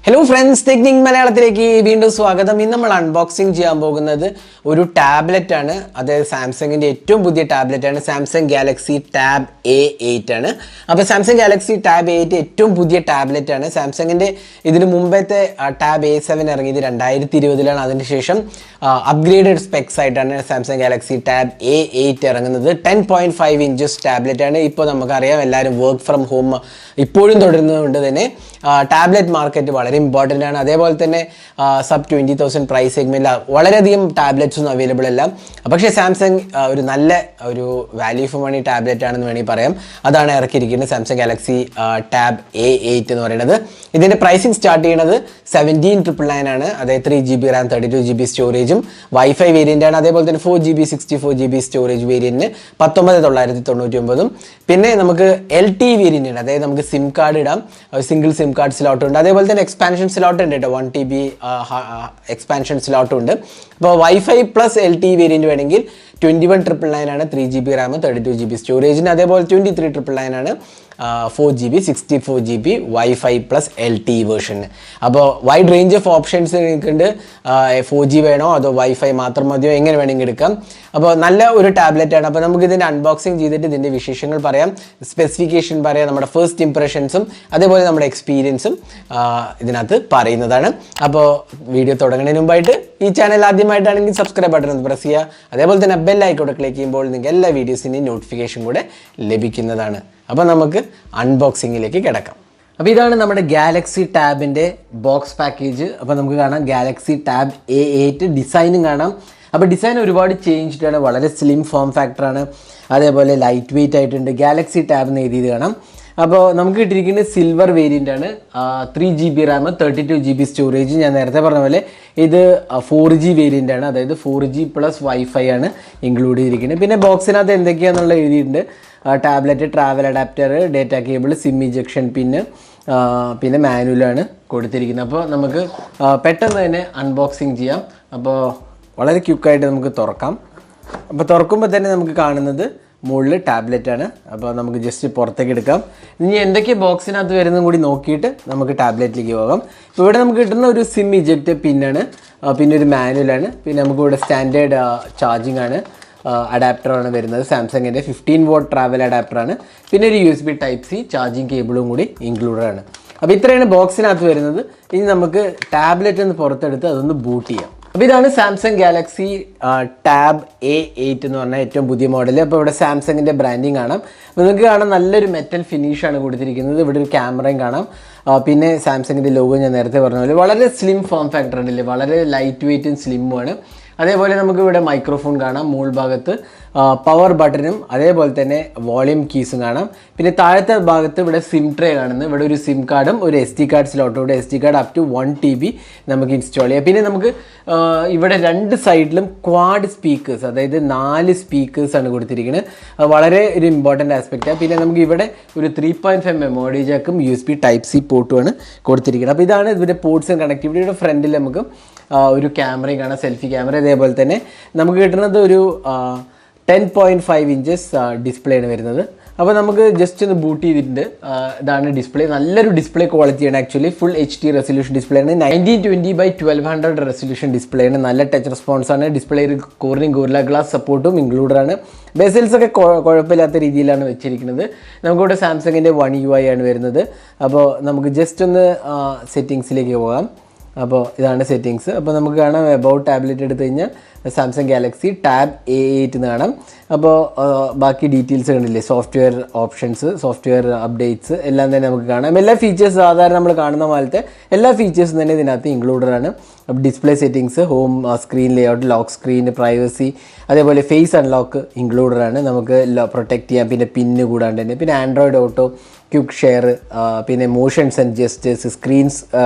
Hello friends, Technique Malayalam വീണ്ടും സ്വാഗതം. ഇന്ന് നമ്മൾ അൺബോക്സിംഗ് ചെയ്യാൻ പോകുന്നത് ഒരു ടാബ്ലറ്റ് ആണ്. അത് സാംസങ്ങിന്റെ ഏറ്റവും പുതിയ ടാബ്ലറ്റ് ആണ്. സാംസങ് ഗാലക്സി ടാബ് A8 ആണ്. അപ്പോൾ സാംസങ് ഗാലക്സി ടാബ് A8 ഏറ്റവും പുതിയ ടാബ്ലറ്റ് ആണ്. സാംസങ്ങിന്റെ ഇതിനു മുമ്പത്തെ ടാബ് A7 ഇറങ്ങിയത് 2020 അതിനുശേഷം അപ്ഗ്രേഡഡ് സ്പെക്സ് ആയിട്ടാണ് സാംസങ് ഗാലക്സി ടാബ് A8 ഇറങ്ങുന്നത്. 10.5 ഇഞ്ചസ് ടാബ്ലറ്റ് ആണ്. ഇപ്പോൾ നമുക്കറിയാം എല്ലാവരും വർക്ക് ഫ്രം ഹോം ഇപ്പോഴും തുടരുന്നതുകൊണ്ട് തന്നെ ടാബ്ലറ്റ് മാർക്കറ്റ് വളരെ ഇമ്പോർട്ടൻ്റ് ആണ്. അതേപോലെ തന്നെ സബ് 20,000 പ്രൈസ് സെഗ്മെൻറ്റിൽ വളരെയധികം ടാബ്ലറ്റ്സ് ഒന്നും അവൈലബിൾ അല്ല. പക്ഷേ സാംസങ് ഒരു നല്ല ഒരു വാല്യൂ ഫോർ മണി ടാബ്ലറ്റ് ആണെന്ന് വേണമെങ്കിൽ പറയാം. അതാണ് ഇറക്കിയിരിക്കുന്നത് സാംസങ് ഗാലക്സി ടാബ് A8 എന്ന് പറയുന്നത്. ഇതിൻ്റെ പ്രൈസിങ് സ്റ്റാർട്ട് ചെയ്യുന്നത് 17,999 ആണ്. അതായത് 3GB റാം 32GB സ്റ്റോറേജും വൈഫൈ വേരിയൻ്റ് ആണ്. അതേപോലെ തന്നെ 4GB 64GB സ്റ്റോറേജ് വേരിയൻറ്റിന് 19,999. പിന്നെ നമുക്ക് LTE വേരിയൻ്റ് ഉണ്ട്. അതായത് നമുക്ക് സിം കാർഡ് ഇടാം, സിംഗിൾ സിം കാർഡ് സ്ലോട്ട് ഉണ്ട്. അതേപോലെ തന്നെ എക്സ്പാൻഷൻ സ്ലോട്ട് ഉണ്ട് കേട്ടോ, 1TB എക്സ്പാൻഷൻ സ്ലോട്ടും ഉണ്ട്. അപ്പോൾ വൈഫൈ പ്ലസ് LTE വേരിയൻറ്റ് വേണമെങ്കിൽ 21,999 ആണ് 3GB റാം 32GB സ്റ്റോറേജിന്. അതേപോലെ 23,999 ആണ് 4GB 64GB wifi plus LTE വേർഷന്. അപ്പോൾ വൈഡ് റേഞ്ച് ഓഫ് ഓപ്ഷൻസ് നിങ്ങൾക്കുണ്ട്. 4G വേണോ അതോ വൈഫൈ മാത്രം മതിയോ, എങ്ങനെ വേണമെങ്കിൽ എടുക്കാം. അപ്പോൾ നല്ല ഒരു ടാബ്ലറ്റ് ആണ്. അപ്പോൾ നമുക്ക് ഇതിൻ്റെ അൺബോക്സിങ് ചെയ്തിട്ട് ഇതിൻ്റെ വിശേഷങ്ങൾ പറയാം, സ്പെസിഫിക്കേഷൻ പറയാം, നമ്മുടെ ഫസ്റ്റ് ഇംപ്രഷൻസും അതേപോലെ നമ്മുടെ എക്സ്പീരിയൻസും ഇതിനകത്ത് പറയുന്നതാണ്. അപ്പോൾ വീഡിയോ തുടങ്ങുന്നതിന് മുമ്പായിട്ട് ഈ ചാനൽ ആദ്യമായിട്ടാണെങ്കിൽ സബ്സ്ക്രൈബ് ബട്ടൺ ഒന്ന് പ്രസ് ചെയ്യുക. അതേപോലെ തന്നെ ബെൽ ഐക്കോൺ ക്ലിക്ക് ചെയ്യുമ്പോൾ നിങ്ങൾക്ക് എല്ലാ വീഡിയോസിൻ്റെയും നോട്ടിഫിക്കേഷൻ കൂടെ ലഭിക്കുന്നതാണ്. അപ്പോൾ നമുക്ക് അൺബോക്സിങ്ങിലേക്ക് കിടക്കാം. അപ്പോൾ ഇതാണ് നമ്മുടെ ഗാലക്സി ടാബിൻ്റെ ബോക്സ് പാക്കേജ്. അപ്പോൾ നമുക്ക് കാണാം ഗാലക്സി ടാബ് A8 ഡിസൈനും കാണാം. അപ്പോൾ ഡിസൈൻ ഒരുപാട് ചേഞ്ച്ഡ് ആണ്, വളരെ സ്ലിം ഫോം ഫാക്ടറാണ്. അതേപോലെ ലൈറ്റ് വെയിറ്റ് ആയിട്ടുണ്ട്. ഗാലക്സി ടാബ് എന്ന് എഴുതിയത് കാണാം. അപ്പോൾ നമുക്ക് കിട്ടിയിരിക്കുന്നത് സിൽവർ വേരിയൻ്റ് ആണ്. 3GB Ram 32GB storage. ഞാൻ നേരത്തെ പറഞ്ഞ പോലെ ഇത് 4G വേരിയൻ്റ് ആണ്. അതായത് 4G പ്ലസ് വൈഫൈ ആണ് ഇൻക്ലൂഡ് ചെയ്തിരിക്കുന്നത്. പിന്നെ ബോക്സിനകത്ത് എന്തൊക്കെയാണെന്നുള്ള എഴുതിയിട്ടുണ്ട്. Tablet, travel adapter, data cable, SIM ejection pin, പിന്നെ മാനുവലാണ് കൊടുത്തിരിക്കുന്നത്. അപ്പോൾ നമുക്ക് പെട്ടെന്ന് തന്നെ അൺബോക്സിങ് ചെയ്യാം. അപ്പോൾ വളരെ ക്വിക്കായിട്ട് നമുക്ക് തുറക്കാം. അപ്പോൾ തുറക്കുമ്പോൾ തന്നെ നമുക്ക് കാണുന്നത് മുകളിൽ ടാബ്ലറ്റ് ആണ്. അപ്പോൾ നമുക്ക് ജസ്റ്റ് പുറത്തേക്ക് എടുക്കാം. ഇനി എന്തൊക്കെ ബോക്സിനകത്ത് വരുന്നതും കൂടി നോക്കിയിട്ട് നമുക്ക് ടാബ്ലറ്റിലേക്ക് പോകാം. ഇപ്പോൾ ഇവിടെ നമുക്ക് കിട്ടുന്ന ഒരു സിം ഇജക്റ്റ് പിന്നാണ്, പിന്നെ ഒരു മാനുവലാണ്, പിന്നെ നമുക്ക് ഇവിടെ സ്റ്റാൻഡേർഡ് ചാർജിങ് ആണ്, അഡാപ്റ്ററാണ് വരുന്നത്. സാംസങ്ങിൻ്റെ 15W ട്രാവൽ അഡാപ്റ്ററാണ്. പിന്നെ ഒരു USB Type-C ചാർജിങ് കേബിളും കൂടി ഇൻക്ലൂഡഡ് ആണ്. അപ്പോൾ ഇത്രയാണ് ബോക്സിനകത്ത് വരുന്നത്. ഇനി നമുക്ക് ടാബ്ലറ്റ് ഒന്ന് പുറത്തെടുത്ത് അതൊന്ന് ബൂട്ട് ചെയ്യാം. അപ്പോൾ ഇതാണ് സാംസങ് ഗാലക്സി ടാബ് A8 എന്ന് പറഞ്ഞാൽ ഏറ്റവും പുതിയ മോഡൽ. അപ്പോൾ ഇവിടെ സാംസങ്ങിൻ്റെ ബ്രാൻഡിങ് കാണാം. അപ്പോൾ നിങ്ങൾക്ക് കാണാം നല്ലൊരു മെറ്റൽ ഫിനിഷാണ് കൊടുത്തിരിക്കുന്നത്. ഇവിടെ ഒരു ക്യാമറയും കാണാം. പിന്നെ സാംസങ്ങിൻ്റെ ലോഗോ ഞാൻ നേരത്തെ പറഞ്ഞ പോലെ വളരെ സ്ലിം ഫോം ഫാക്ടർ ഉണ്ടല്ലേ, വളരെ ലൈറ്റ് വെയ്റ്റും സ്ലിമ്മുമാണ്. അതേപോലെ നമുക്ക് ഇവിടെ മൈക്രോഫോൺ കാണാം. മുകൾ ഭാഗത്ത് പവർ ബട്ടണും അതേപോലെ തന്നെ വോളിയം കീസും കാണാം. പിന്നെ താഴത്തെ ഭാഗത്ത് ഇവിടെ സിം ട്രേ കാണുന്നു. ഇവിടെ ഒരു സിം കാർഡും ഒരു SD കാർഡ് സ്ലോട്ടും. ഇവിടെ SD card up to 1TB നമുക്ക് ഇൻസ്റ്റാൾ ചെയ്യാം. പിന്നെ നമുക്ക് ഇവിടെ രണ്ട് സൈഡിലും ക്വാഡ് സ്പീക്കേഴ്സ്, അതായത് 4 സ്പീക്കേഴ്സാണ് കൊടുത്തിരിക്കുന്നത്. വളരെ ഒരു ഇമ്പോർട്ടൻ്റ് ആസ്പെക്റ്റാണ്. പിന്നെ നമുക്ക് ഇവിടെ ഒരു 3.5 മെമ്മറി ജാക്കും USB Type-C പോർട്ടുമാണ് കൊടുത്തിരിക്കുന്നത്. അപ്പോൾ ഇതാണ് ഇതിൻ്റെ പോർട്സ് ആൻഡ് കണക്ടിവിറ്റിയുടെ ഫ്രണ്ടിൽ നമുക്ക് ഒരു ക്യാമറയും കാണാം, സെൽഫി ക്യാമറ. അതേപോലെ തന്നെ നമുക്ക് കിട്ടുന്നത് ഒരു 10.5 ഇഞ്ചസ് ഡിസ്പ്ലേ ആണ് വരുന്നത്. അപ്പോൾ നമുക്ക് ജസ്റ്റ് ഒന്ന് ബൂട്ട് ചെയ്തിട്ടുണ്ട്. ഇതാണ് ഡിസ്പ്ലേ, നല്ലൊരു ഡിസ്പ്ലേ ക്വാളിറ്റിയാണ്. Actually full HD resolution display ആണ്. 1920x1200 റെസൊല്യൂഷൻ ഡിസ്പ്ലേ ആണ്. നല്ല ടച്ച് റെസ്പോൺസ് ആണ്. ഡിസ്പ്ലേയിൽ കോർണിംഗ് ഗോറില്ല ഗ്ലാസ് സപ്പോർട്ടും ഇൻക്ലൂഡഡ് ആണ്. ബെസൽസ് ഒക്കെ കുഴപ്പമില്ലാത്ത രീതിയിലാണ് വെച്ചിരിക്കുന്നത്. നമുക്കിവിടെ സാംസങ്ങിൻ്റെ 1 UI ആണ് വരുന്നത്. അപ്പോൾ നമുക്ക് ജസ്റ്റ് ഒന്ന് സെറ്റിങ്സിലേക്ക് പോകാം. അപ്പോൾ ഇതാണ് സെറ്റിങ്സ്. അപ്പോൾ നമുക്ക് കാണാം എബൌട്ട് ടാബ്ലറ്റ് എടുത്തു കഴിഞ്ഞാൽ സാംസങ് ഗാലക്സി ടാബ് A8 എന്ന് കാണാം. അപ്പോൾ ബാക്കി ഡീറ്റെയിൽസ് കണ്ടില്ലേ, സോഫ്റ്റ്വെയർ ഓപ്ഷൻസ്, സോഫ്റ്റ്വെയർ അപ്ഡേറ്റ്സ് എല്ലാം തന്നെ നമുക്ക് കാണാം. എല്ലാ ഫീച്ചേഴ്സ് സാധാരണ നമ്മൾ കാണുന്ന പോലത്തെ എല്ലാ ഫീച്ചേഴ്സും തന്നെ ഇതിനകത്ത് ഇൻക്ലൂഡഡ് ആണ്. Display settings, home screen layout, lock screen, privacy, അതേപോലെ ഫേസ് അൺലോക്ക് ഇൻക്ലൂഡഡ് ആണ്. നമുക്ക് പ്രൊട്ടക്റ്റ് ചെയ്യാം. പിന്നെ പിന്ന് കൂടാണ്ട് തന്നെ പിന്നെ ആൻഡ്രോയിഡ് ഓട്ടോ, ക്വിക്ക് ഷെയർ, പിന്നെ motions and gestures, screens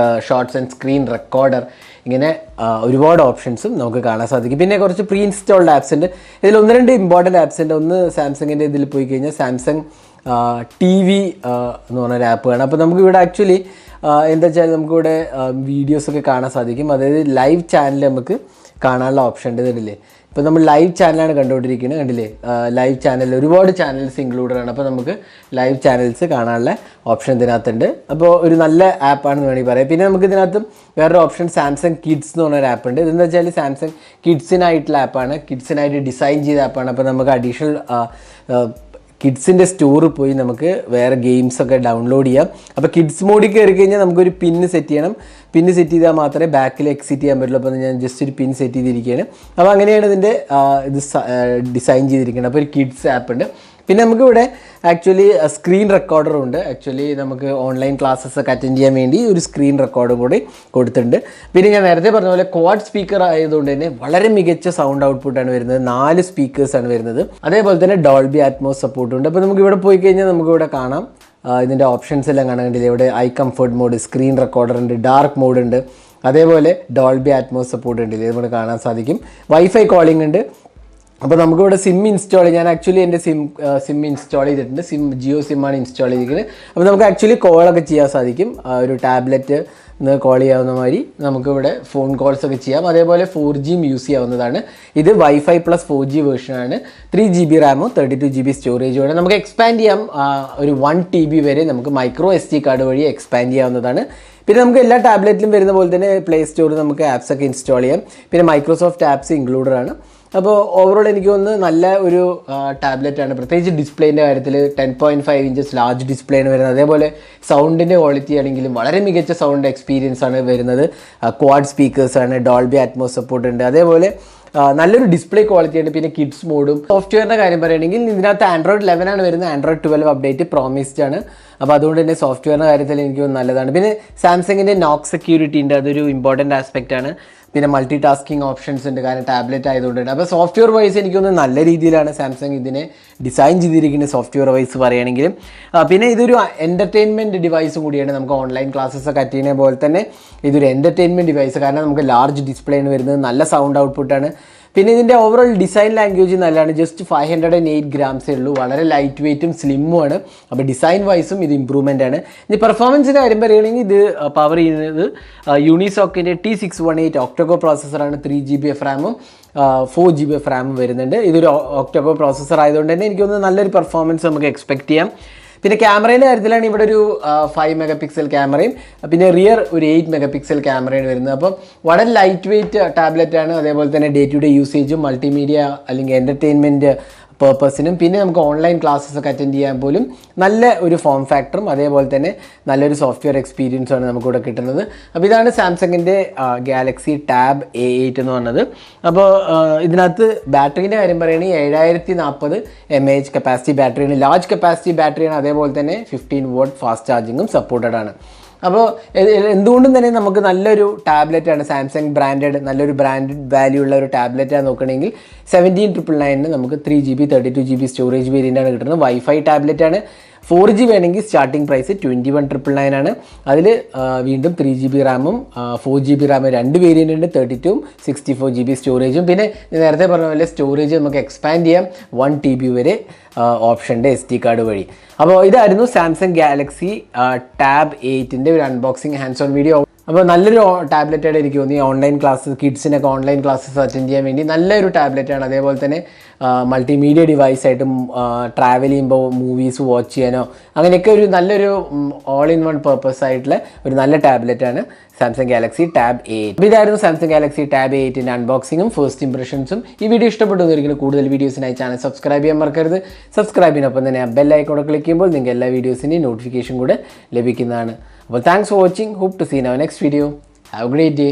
shorts and screen recorder, ഇങ്ങനെ ഒരുപാട് ഓപ്ഷൻസും നമുക്ക് കാണാൻ സാധിക്കും. പിന്നെ കുറച്ച് പ്രീ ഇൻസ്റ്റാൾഡ് ആപ്സ് ഉണ്ട്. ഇതിൽ 1-2 ഇമ്പോർട്ടൻറ്റ് ആപ്സ് ഉണ്ട്. ഒന്ന് സാംസങ്ങിൻ്റെ ഇതിൽ പോയി കഴിഞ്ഞാൽ സാംസങ് TV എന്ന് പറഞ്ഞൊരു ആപ്പ് കാണാം. അപ്പോൾ നമുക്ക് ഇവിടെ ആക്ച്വലി എന്താ വെച്ചാൽ നമുക്കിവിടെ വീഡിയോസൊക്കെ കാണാൻ സാധിക്കും. അതായത് ലൈവ് ചാനൽ നമുക്ക് കാണാനുള്ള ഓപ്ഷൻ ഉണ്ട് ഇതില്ലേ. ഇപ്പോൾ നമ്മൾ ലൈവ് ചാനലാണ് കണ്ടുകൊണ്ടിരിക്കുന്നത്, കണ്ടില്ലേ? ലൈവ് ചാനൽ ഒരുപാട് ചാനൽസ് ഇൻക്ലൂഡഡ് ആണ്. അപ്പോൾ നമുക്ക് ലൈവ് ചാനൽസ് കാണാനുള്ള ഓപ്ഷൻ ഇതിനകത്തുണ്ട്. അപ്പോൾ ഒരു നല്ല ആപ്പാണെന്ന് വേണമെങ്കിൽ പറയാം. പിന്നെ നമുക്ക് ഇതിനകത്ത് വേറൊരു ഓപ്ഷൻ സാംസങ് കിഡ്സ് എന്ന് പറഞ്ഞൊരു ആപ്പ് ഉണ്ട്. ഇതെന്ന് വെച്ചാൽ സാംസങ് കിഡ്സിനായിട്ടുള്ള ആപ്പാണ്, കിഡ്സിനായിട്ട് ഡിസൈൻ ചെയ്ത ആപ്പാണ്. അപ്പോൾ നമുക്ക് അഡീഷണൽ കിഡ്സിൻ്റെ സ്റ്റോറിൽ പോയി നമുക്ക് വേറെ ഗെയിംസൊക്കെ ഡൗൺലോഡ് ചെയ്യാം. അപ്പോൾ കിഡ്സ് മോഡിൽ കയറി കഴിഞ്ഞാൽ നമുക്കൊരു പിന്ന് സെറ്റ് ചെയ്യണം. പിന്ന് സെറ്റ് ചെയ്താൽ മാത്രമേ ബാക്കിൽ എക്സിറ്റ് ചെയ്യാൻ പറ്റുള്ളൂ. അപ്പോൾ ഞാൻ ജസ്റ്റ് ഒരു പിൻ സെറ്റ് ചെയ്തിരിക്കുകയാണ്. അപ്പോൾ അങ്ങനെയാണ് ഇതിൻ്റെ ഇത് ഡിസൈൻ ചെയ്തിരിക്കുന്നത്. അപ്പോൾ ഒരു കിഡ്സ് ആപ്പ് ഉണ്ട്. പിന്നെ നമുക്കിവിടെ ആക്ച്വലി സ്ക്രീൻ റെക്കോർഡറും ഉണ്ട്. ആക്ച്വലി നമുക്ക് ഓൺലൈൻ ക്ലാസ്സസ് ഒക്കെ അറ്റൻഡ് ചെയ്യാൻ വേണ്ടി ഒരു സ്ക്രീൻ റെക്കോർഡും കൂടി കൊടുത്തിട്ടുണ്ട്. പിന്നെ ഞാൻ നേരത്തെ പറഞ്ഞ പോലെ ക്വാഡ് സ്പീക്കർ ആയതുകൊണ്ട് തന്നെ വളരെ മികച്ച സൗണ്ട് ഔട്ട്പുട്ടാണ് വരുന്നത്. 4 സ്പീക്കേഴ്സാണ് വരുന്നത്. അതേപോലെ തന്നെ ഡോൾബി അറ്റ്മോസ് സപ്പോർട്ടും ഉണ്ട്. അപ്പോൾ നമുക്ക് ഇവിടെ പോയി കഴിഞ്ഞാൽ നമുക്കിവിടെ കാണാം ഇതിൻ്റെ ഓപ്ഷൻസ് എല്ലാം കാണാൻ വേണ്ടിയില്ല. ഇവിടെ eye comfort mode, screen recorder ഉണ്ട്, ഡാർക്ക് മോഡ് ഉണ്ട്, അതേപോലെ ഡോൾബി അറ്റ്മോസ് സപ്പോർട്ട് ഉണ്ടല്ലേ, ഇത് നമുക്ക് കാണാൻ സാധിക്കും. വൈഫൈ കോളിംഗ് ഉണ്ട്. അപ്പോൾ നമുക്കിവിടെ സിം ഇൻസ്റ്റാൾ ചെയ്യാൻ, ഞാൻ ആക്ച്വലി എൻ്റെ സിം ഇൻസ്റ്റാൾ ചെയ്തിട്ടുണ്ട്. ജിയോ സിമ്മാണ് ഇൻസ്റ്റാൾ ചെയ്തിരിക്കുന്നത്. അപ്പോൾ നമുക്ക് ആക്ച്വലി കോളൊക്കെ ചെയ്യാൻ സാധിക്കും. ഒരു ടാബ്ലറ്റ് കോൾ ചെയ്യാവുന്ന മാതിരി നമുക്കിവിടെ ഫോൺ കോൾസ് ഒക്കെ ചെയ്യാം. അതേപോലെ 4G യൂസ് ചെയ്യാവുന്നതാണ്. ഇത് വൈഫൈ പ്ലസ് 4G വേർഷനാണ്. 3GB റാമും 32GB സ്റ്റോറേജുമാണ്. നമുക്ക് എക്സ്പാൻഡ് ചെയ്യാം. ഒരു 1 TB വരെ നമുക്ക് മൈക്രോ SD കാർഡ് വഴി എക്സ്പാൻഡ് ചെയ്യാവുന്നതാണ്. പിന്നെ നമുക്ക് എല്ലാ ടാബ്ലറ്റിലും വരുന്ന പോലെ തന്നെ പ്ലേ സ്റ്റോറിൽ നമുക്ക് ആപ്സ് ഒക്കെ ഇൻസ്റ്റാൾ ചെയ്യാം. പിന്നെ മൈക്രോസോഫ്റ്റ് ആപ്സ് ഇൻക്ലൂഡഡ് ആണ്. അപ്പോൾ ഓവറോൾ എനിക്ക് തോന്നുന്നു നല്ല ഒരു ടാബ്ലറ്റാണ്. പ്രത്യേകിച്ച് ഡിസ്പ്ലേൻ്റെ കാര്യത്തിൽ 10.5 ഇഞ്ചസ് ലാർജ് ഡിസ്പ്ലേ ആണ് വരുന്നത്. അതേപോലെ സൗണ്ടിൻ്റെ ക്വാളിറ്റി ആണെങ്കിലും വളരെ മികച്ച സൗണ്ട് എക്സ്പീരിയൻസ് ആണ് വരുന്നത്. ക്വാഡ് സ്പീക്കേഴ്സാണ്, ഡോൾബി അറ്റ്മോസ് സപ്പോർട്ട് ഉണ്ട്, അതേപോലെ നല്ലൊരു ഡിസ്പ്ലേ ക്വാളിറ്റിയാണ്. പിന്നെ കിഡ്സ് മോഡും. സോഫ്റ്റ്വെയറിൻ്റെ കാര്യം പറയുകയാണെങ്കിൽ ഇതിനകത്ത് Android 11 ആണ് വരുന്നത്. Android 12 അപ്ഡേറ്റ് പ്രോമിസ്ഡ് ആണ്. അപ്പോൾ അതുകൊണ്ട് തന്നെ സോഫ്റ്റ്വെയറിൻ്റെ കാര്യത്തിൽ എനിക്ക് നല്ലതാണ്. പിന്നെ സാംസങ്ങിൻ്റെ നോക്ക് സെക്യൂരിറ്റി ഉണ്ട്, അതൊരു ഇമ്പോർട്ടൻ്റ് ആസ്പെക്റ്റ് ആണ്. പിന്നെ മൾട്ടി ടാസ്കിങ് ഓപ്ഷൻസ് ഉണ്ട്, കാരണം ടാബ്ലറ്റ് ആയതുകൊണ്ട് തന്നെ. അപ്പോൾ സോഫ്റ്റ്വെയർ വൈസ് എനിക്കൊന്ന് നല്ല രീതിയിലാണ് സാംസങ് ഇതിനെ ഡിസൈൻ ചെയ്തിരിക്കുന്നത്, സോഫ്റ്റ്വെയർ വൈസ് പറയുകയാണെങ്കിലും. പിന്നെ ഇതൊരു എൻ്റർടൈൻമെൻറ്റ് ഡിവൈസും കൂടിയാണ്. നമുക്ക് ഓൺലൈൻ ക്ലാസ്സസ് ഒക്കെ അറ്റൻഡ് ചെയ്യുന്ന പോലെ തന്നെ ഇതൊരു എൻ്റർടൈൻമെൻറ്റ് ഡിവൈസ്, കാരണം നമുക്ക് ലാർജ് ഡിസ്പ്ലേ ആണ് വരുന്നത്, നല്ല സൗണ്ട് ഔട്ട്പുട്ടാണ്. പിന്നെ ഇതിൻ്റെ ഓവറോൾ ഡിസൈൻ ലാംഗ്വേജ് നല്ലതാണ്. ജസ്റ്റ് 508 ഗ്രാംസേ ഉള്ളൂ, വളരെ ലൈറ്റ് വെയ്റ്റും സ്ലിമ്മുമാണ്. അപ്പോൾ ഡിസൈൻ വൈസും ഇത് ഇമ്പ്രൂവ്മെൻ്റ് ആണ്. ഇനി പെർഫോമൻസിൻ്റെ കാര്യം പറയുകയാണെങ്കിൽ ഇത് പവർ ചെയ്യുന്നത് യൂണിസോക്കിൻ്റെ T618 ഒക്ടോകോ പ്രോസസ്സറാണ്. 3GB റാമും 4GB റാമും വരുന്നുണ്ട്. ഇതൊരു ഒക്ടോകോ പ്രോസസ്സർ ആയതുകൊണ്ട് തന്നെ എനിക്ക് തോന്നുന്നു നല്ലൊരു പെർഫോമൻസ് നമുക്ക് എക്സ്പെക്ട് ചെയ്യാം. പിന്നെ ക്യാമറേൻ്റെ കാര്യത്തിലാണ് ഇവിടെ ഒരു 5 MP ക്യാമറയും പിന്നെ റിയർ ഒരു 8 MP ക്യാമറയാണ് വരുന്നത്. അപ്പം വളരെ ലൈറ്റ് വെയ്റ്റ് ടാബ്ലറ്റാണ്. അതേപോലെ തന്നെ ഡേ ടു ഡേ യൂസേജും മൾട്ടിമീഡിയ അല്ലെങ്കിൽ എൻ്റർടൈൻമെൻറ്റ് പേർപ്പസിനും പിന്നെ നമുക്ക് ഓൺലൈൻ ക്ലാസ്സസ് ഒക്കെ അറ്റൻഡ് ചെയ്യാൻ പോലും നല്ല ഒരു ഫോം ഫാക്ടറും അതേപോലെ തന്നെ നല്ലൊരു സോഫ്റ്റ്വെയർ എക്സ്പീരിയൻസുമാണ് നമുക്കിവിടെ കിട്ടുന്നത്. അപ്പോൾ ഇതാണ് സാംസങ്ങിൻ്റെ ഗാലക്സി ടാബ് A8 എന്ന് പറഞ്ഞത്. അപ്പോൾ ഇതിനകത്ത് ബാറ്ററീൻ്റെ കാര്യം പറയുകയാണെങ്കിൽ 7040 mAh കപ്പാസിറ്റി ബാറ്ററിയാണ്, ലാർജ് കപ്പാസിറ്റി ബാറ്ററിയാണ്. അതേപോലെ തന്നെ 15 watt ഫാസ്റ്റ് ചാർജിങ്ങും സപ്പോർട്ടഡ് ആണ്. അപ്പോൾ എന്തുകൊണ്ടും തന്നെ നമുക്ക് നല്ലൊരു ടാബ്ലറ്റാണ്, സാംസങ് ബ്രാൻഡഡ് നല്ലൊരു ബ്രാൻഡഡ് വാല്യൂ ഉള്ള ഒരു ടാബ്ലറ്റാണ് നോക്കുകയാണെങ്കിൽ 17,999 നമുക്ക് 3GB 32GB സ്റ്റോറേജ് വേരിയൻ്റാണ് കിട്ടുന്നത്. വൈഫൈ ടാബ്ലറ്റാണ്. 4G വേണമെങ്കിൽ സ്റ്റാർട്ടിംഗ് പ്രൈസ് 21,999 ആണ്. അതിൽ വീണ്ടും 3GB റാമും 4GB റാമും 2 വേരിയൻ്റ് ഉണ്ട്, 32 64GB സ്റ്റോറേജും. പിന്നെ നേരത്തെ പറഞ്ഞ പോലെ സ്റ്റോറേജ് നമുക്ക് എക്സ്പാൻഡ് ചെയ്യാം 1 TB വരെ ഓപ്ഷൻ്റെ SD കാർഡ് വഴി. അപ്പോൾ ഇതായിരുന്നു സാംസങ് ഗാലക്സി ടാബ് 8ൻ്റെ ഒരു അൺബോക്സിങ് ഹാൻഡ്സ് ഓൺ വീഡിയോ. അപ്പോൾ നല്ലൊരു ടാബ്ലറ്റായിട്ട് എനിക്ക് തോന്നി. ഓൺലൈൻ ക്ലാസ്സസ് കിഡ്സിനൊക്കെ ഓൺലൈൻ ക്ലാസ്സസ് അറ്റൻഡ് ചെയ്യാൻ വേണ്ടി നല്ലൊരു ടാബ്ലറ്റാണ്. അതേപോലെ തന്നെ മൾട്ടിമീഡിയ ഡിവൈസായിട്ടും ട്രാവൽ ചെയ്യുമ്പോൾ മൂവീസ് വാച്ച് ചെയ്യാനോ അങ്ങനെയൊക്കെ ഒരു നല്ലൊരു ഓൾ ഇൻ വൺ പർപ്പസ് ആയിട്ടുള്ള ഒരു നല്ല ടാബ്ലറ്റാണ് സാംസങ് ഗാലക്സി ടാബ് 8. അപ്പോൾ ഇതായിരുന്നു സാംസങ് ഗാലക്സി ടാബ് 8ൻ്റെ അൺബോക്സിങ്ങും ഫസ്റ്റ് ഇംപ്രഷൻസും. ഈ വീഡിയോ ഇഷ്ടപ്പെട്ടു എന്നൊരിക്കലും കൂടുതൽ വീഡിയോസിനായി ചാനൽ സബ്സ്ക്രൈബ് ചെയ്യാൻ മറക്കരുത്. സബ്സ്ക്രൈബിനൊപ്പം തന്നെ ബെൽ ഐക്കൺ ക്ലിക്ക് ചെയ്യുമ്പോൾ നിങ്ങൾക്ക് എല്ലാ വീഡിയോസിൻ്റെയും നോട്ടിഫിക്കേഷൻ കൂടെ ലഭിക്കുന്നതാണ്. അപ്പോൾ thanks for watching. Hope to see in our next video. Have a great day.